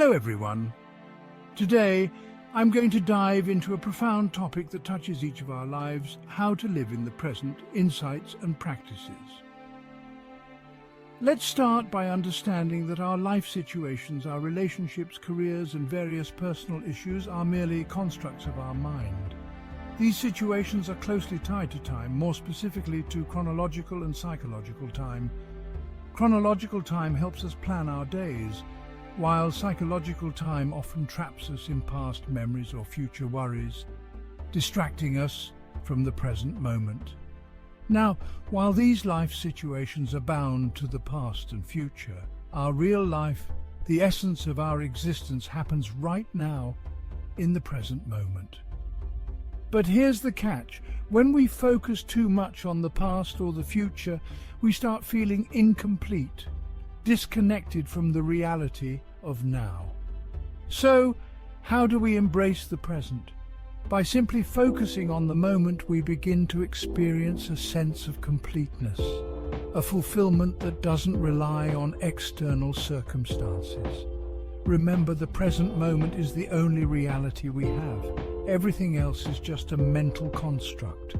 Hello everyone. Today I'm going to dive into a profound topic that touches each of our lives: how to live in the present, insights and practices. Let's start by understanding that our life situations, our relationships, careers and various personal issues are merely constructs of our mind. These situations are closely tied to time, more specifically to chronological and psychological time. Chronological time helps us plan our days, while psychological time often traps us in past memories or future worries, distracting us from the present moment. Now, while these life situations are bound to the past and future, our real life, the essence of our existence, happens right now in the present moment. But here's the catch: when we focus too much on the past or the future, we start feeling incomplete, disconnected from the reality of now. So, how do we embrace the present? By simply focusing on the moment, we begin to experience a sense of completeness, a fulfillment that doesn't rely on external circumstances. Remember, the present moment is the only reality we have. Everything else is just a mental construct.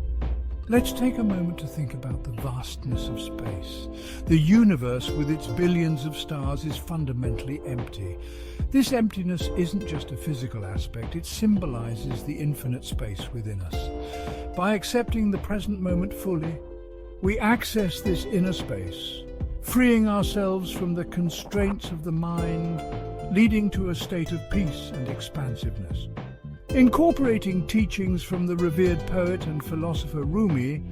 Let's take a moment to think about the vastness of space. The universe, with its billions of stars, is fundamentally empty. This emptiness isn't just a physical aspect, it symbolizes the infinite space within us. By accepting the present moment fully, we access this inner space, freeing ourselves from the constraints of the mind, leading to a state of peace and expansiveness. Incorporating teachings from the revered poet and philosopher Rumi,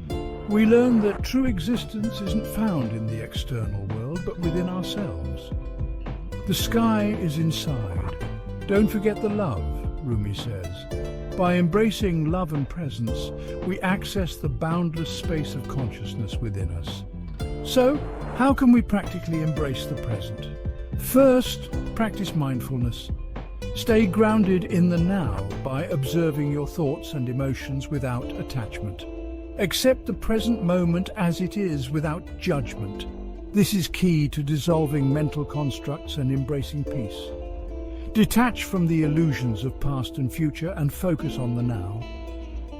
we learn that true existence isn't found in the external world, but within ourselves. The sky is inside. Don't forget the love, Rumi says. By embracing love and presence, we access the boundless space of consciousness within us. So, how can we practically embrace the present? First, practice mindfulness. Stay grounded in the now by observing your thoughts and emotions without attachment. Accept the present moment as it is without judgment. This is key to dissolving mental constructs and embracing peace. Detach from the illusions of past and future and focus on the now.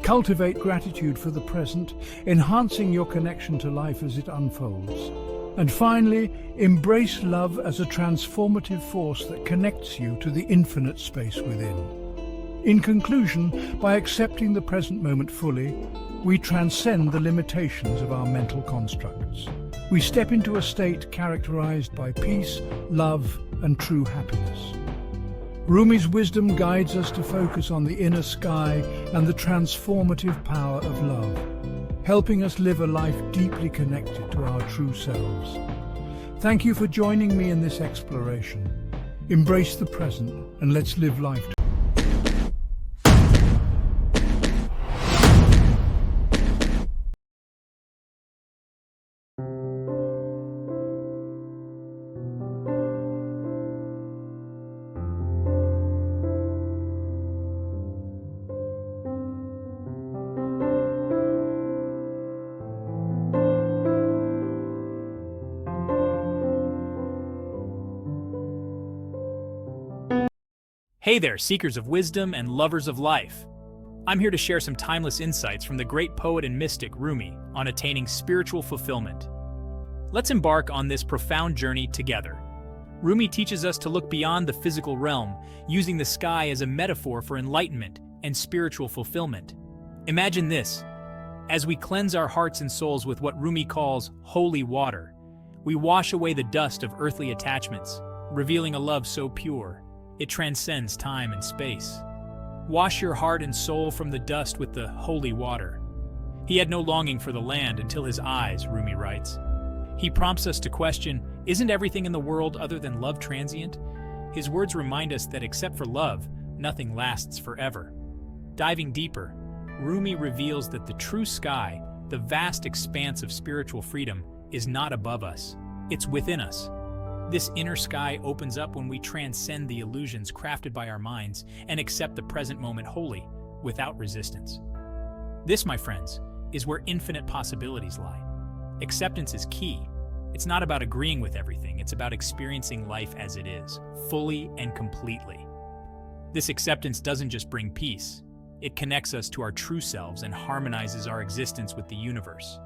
Cultivate gratitude for the present, enhancing your connection to life as it unfolds. And finally, embrace love as a transformative force that connects you to the infinite space within. In conclusion, by accepting the present moment fully, we transcend the limitations of our mental constructs. We step into a state characterized by peace, love, and true happiness. Rumi's wisdom guides us to focus on the inner sky and the transformative power of love, helping us live a life deeply connected to our true selves. Thank you for joining me in this exploration. Embrace the present and let's live life. Hey there, seekers of wisdom and lovers of life. I'm here to share some timeless insights from the great poet and mystic Rumi on attaining spiritual fulfillment. Let's embark on this profound journey together. Rumi teaches us to look beyond the physical realm, using the sky as a metaphor for enlightenment and spiritual fulfillment. Imagine this: as we cleanse our hearts and souls with what Rumi calls holy water, we wash away the dust of earthly attachments, revealing a love so pure it transcends time and space. Wash your heart and soul from the dust with the holy water. He had no longing for the land until his eyes, Rumi writes. He prompts us to question, isn't everything in the world other than love transient? His words remind us that except for love, nothing lasts forever. Diving deeper, Rumi reveals that the true sky, the vast expanse of spiritual freedom, is not above us. It's within us. This inner sky opens up when we transcend the illusions crafted by our minds and accept the present moment wholly, without resistance. This, my friends, is where infinite possibilities lie. Acceptance is key. It's not about agreeing with everything, it's about experiencing life as it is, fully and completely. This acceptance doesn't just bring peace, it connects us to our true selves and harmonizes our existence with the universe.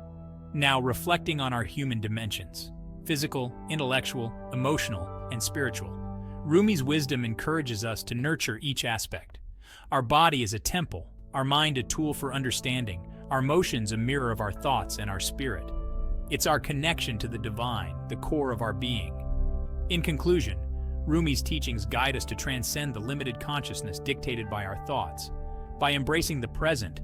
Now, reflecting on our human dimensions, physical, intellectual, emotional, and spiritual, Rumi's wisdom encourages us to nurture each aspect. Our body is a temple, our mind a tool for understanding, our emotions a mirror of our thoughts and our spirit. It's our connection to the divine, the core of our being. In conclusion, Rumi's teachings guide us to transcend the limited consciousness dictated by our thoughts. By embracing the present,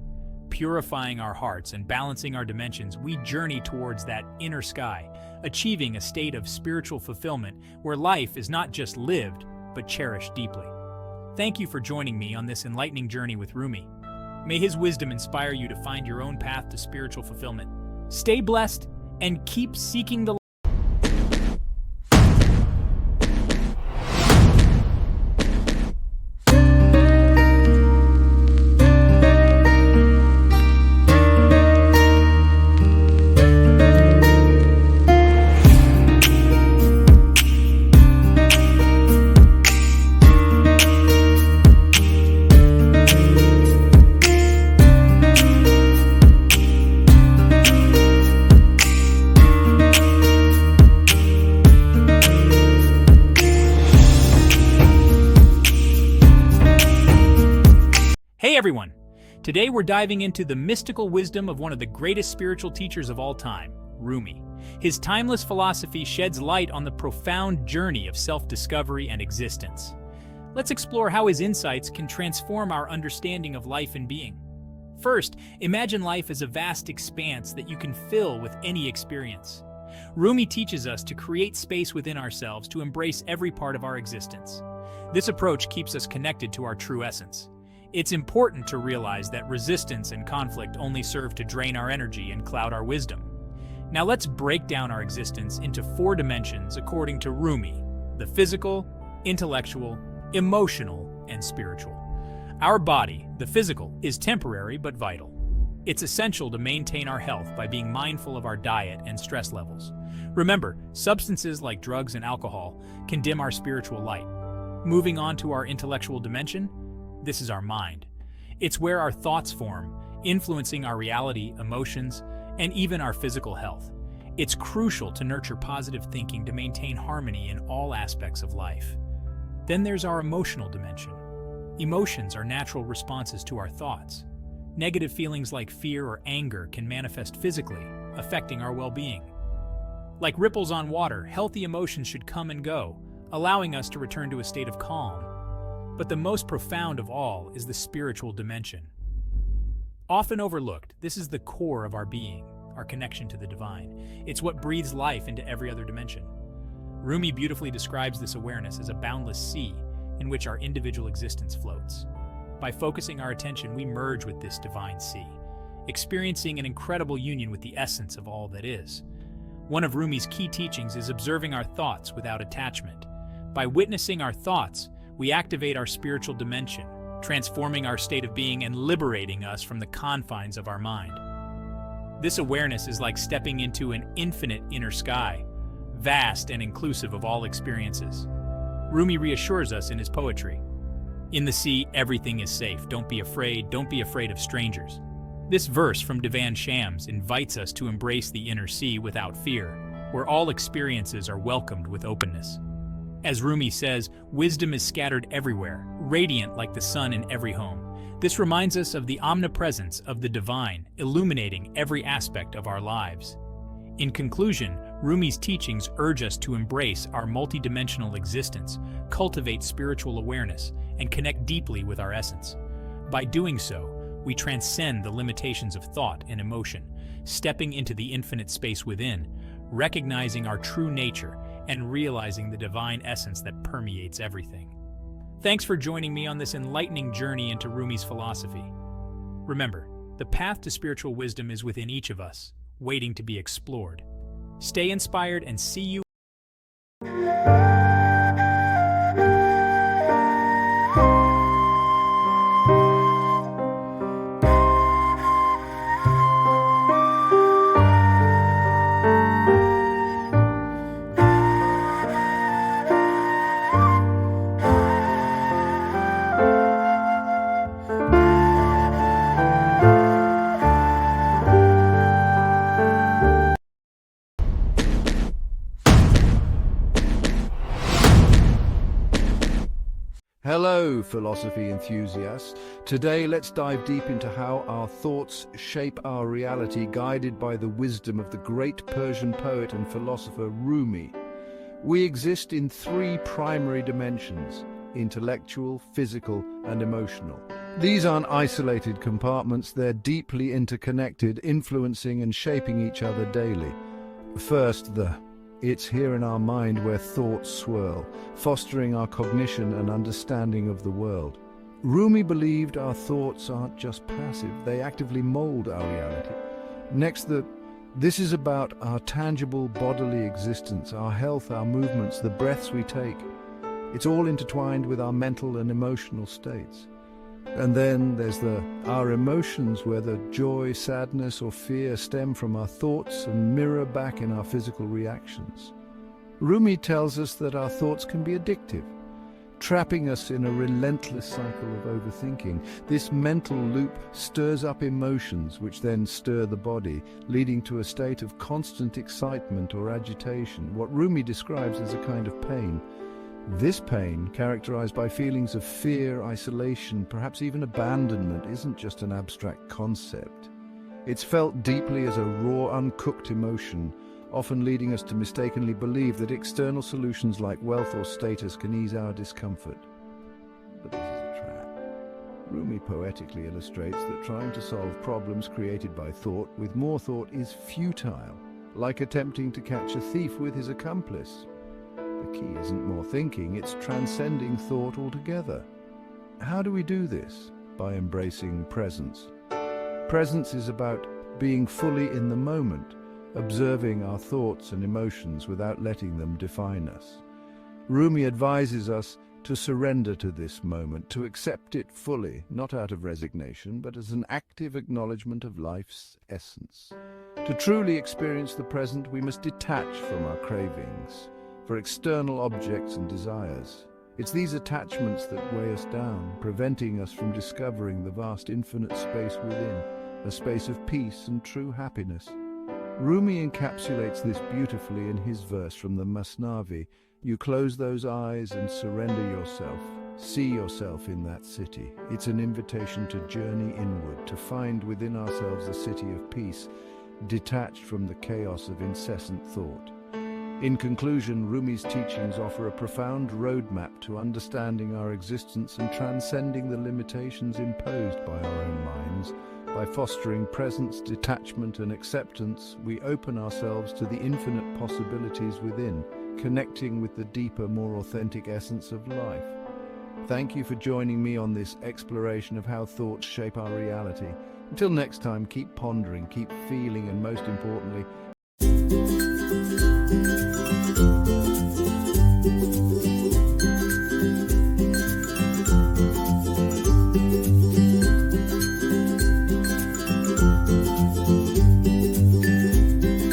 purifying our hearts, and balancing our dimensions, we journey towards that inner sky, achieving a state of spiritual fulfillment where life is not just lived, but cherished deeply. Thank you for joining me on this enlightening journey with Rumi. May his wisdom inspire you to find your own path to spiritual fulfillment. Stay blessed and keep seeking the Hey everyone! Today we're diving into the mystical wisdom of one of the greatest spiritual teachers of all time, Rumi. His timeless philosophy sheds light on the profound journey of self-discovery and existence. Let's explore how his insights can transform our understanding of life and being. First, imagine life as a vast expanse that you can fill with any experience. Rumi teaches us to create space within ourselves to embrace every part of our existence. This approach keeps us connected to our true essence. It's important to realize that resistance and conflict only serve to drain our energy and cloud our wisdom. Now let's break down our existence into 4 dimensions according to Rumi: the physical, intellectual, emotional, and spiritual. Our body, the physical, is temporary but vital. It's essential to maintain our health by being mindful of our diet and stress levels. Remember, substances like drugs and alcohol can dim our spiritual light. Moving on to our intellectual dimension, this is our mind. It's where our thoughts form, influencing our reality, emotions, and even our physical health. It's crucial to nurture positive thinking to maintain harmony in all aspects of life. Then there's our emotional dimension. Emotions are natural responses to our thoughts. Negative feelings like fear or anger can manifest physically, affecting our well-being. Like ripples on water, healthy emotions should come and go, allowing us to return to a state of calm. But the most profound of all is the spiritual dimension. Often overlooked, this is the core of our being, our connection to the divine. It's what breathes life into every other dimension. Rumi beautifully describes this awareness as a boundless sea in which our individual existence floats. By focusing our attention, we merge with this divine sea, experiencing an incredible union with the essence of all that is. One of Rumi's key teachings is observing our thoughts without attachment. By witnessing our thoughts, we activate our spiritual dimension, transforming our state of being and liberating us from the confines of our mind. This awareness is like stepping into an infinite inner sky, vast and inclusive of all experiences. Rumi reassures us in his poetry. In the sea, everything is safe. Don't be afraid of strangers. This verse from Divan Shams invites us to embrace the inner sea without fear, where all experiences are welcomed with openness. As Rumi says, wisdom is scattered everywhere, radiant like the sun in every home. This reminds us of the omnipresence of the divine, illuminating every aspect of our lives. In conclusion, Rumi's teachings urge us to embrace our multidimensional existence, cultivate spiritual awareness, and connect deeply with our essence. By doing so, we transcend the limitations of thought and emotion, stepping into the infinite space within, recognizing our true nature, and realizing the divine essence that permeates everything. Thanks for joining me on this enlightening journey into Rumi's philosophy. Remember, the path to spiritual wisdom is within each of us, waiting to be explored. Stay inspired and see you Hello, philosophy enthusiasts. Today, let's dive deep into how our thoughts shape our reality, guided by the wisdom of the great Persian poet and philosopher Rumi. We exist in three primary dimensions: intellectual, physical, and emotional. These aren't isolated compartments, they're deeply interconnected, influencing and shaping each other daily. First, it's here in our mind where thoughts swirl, fostering our cognition and understanding of the world. Rumi believed our thoughts aren't just passive, they actively mold our reality. Next, this is about our tangible bodily existence, our health, our movements, the breaths we take. It's all intertwined with our mental and emotional states. And then there's our emotions, whether joy, sadness, or fear, stem from our thoughts and mirror back in our physical reactions. Rumi tells us that our thoughts can be addictive, trapping us in a relentless cycle of overthinking. This mental loop stirs up emotions, which then stir the body, leading to a state of constant excitement or agitation, what Rumi describes as a kind of pain. This pain, characterized by feelings of fear, isolation, perhaps even abandonment, isn't just an abstract concept. It's felt deeply as a raw, uncooked emotion, often leading us to mistakenly believe that external solutions like wealth or status can ease our discomfort. But this is a trap. Rumi poetically illustrates that trying to solve problems created by thought with more thought is futile, like attempting to catch a thief with his accomplice. The key isn't more thinking, it's transcending thought altogether. How do we do this? By embracing presence. Presence is about being fully in the moment, observing our thoughts and emotions without letting them define us. Rumi advises us to surrender to this moment, to accept it fully, not out of resignation, but as an active acknowledgement of life's essence. To truly experience the present, we must detach from our cravings for external objects and desires. It's these attachments that weigh us down, preventing us from discovering the vast infinite space within, a space of peace and true happiness. Rumi encapsulates this beautifully in his verse from the Masnavi: "You close those eyes and surrender yourself. See yourself in that city." It's an invitation to journey inward, to find within ourselves a city of peace, detached from the chaos of incessant thought. In conclusion, Rumi's teachings offer a profound roadmap to understanding our existence and transcending the limitations imposed by our own minds. By fostering presence, detachment, and acceptance, we open ourselves to the infinite possibilities within, connecting with the deeper, more authentic essence of life. Thank you for joining me on this exploration of how thoughts shape our reality. Until next time, keep pondering, keep feeling, and most importantly,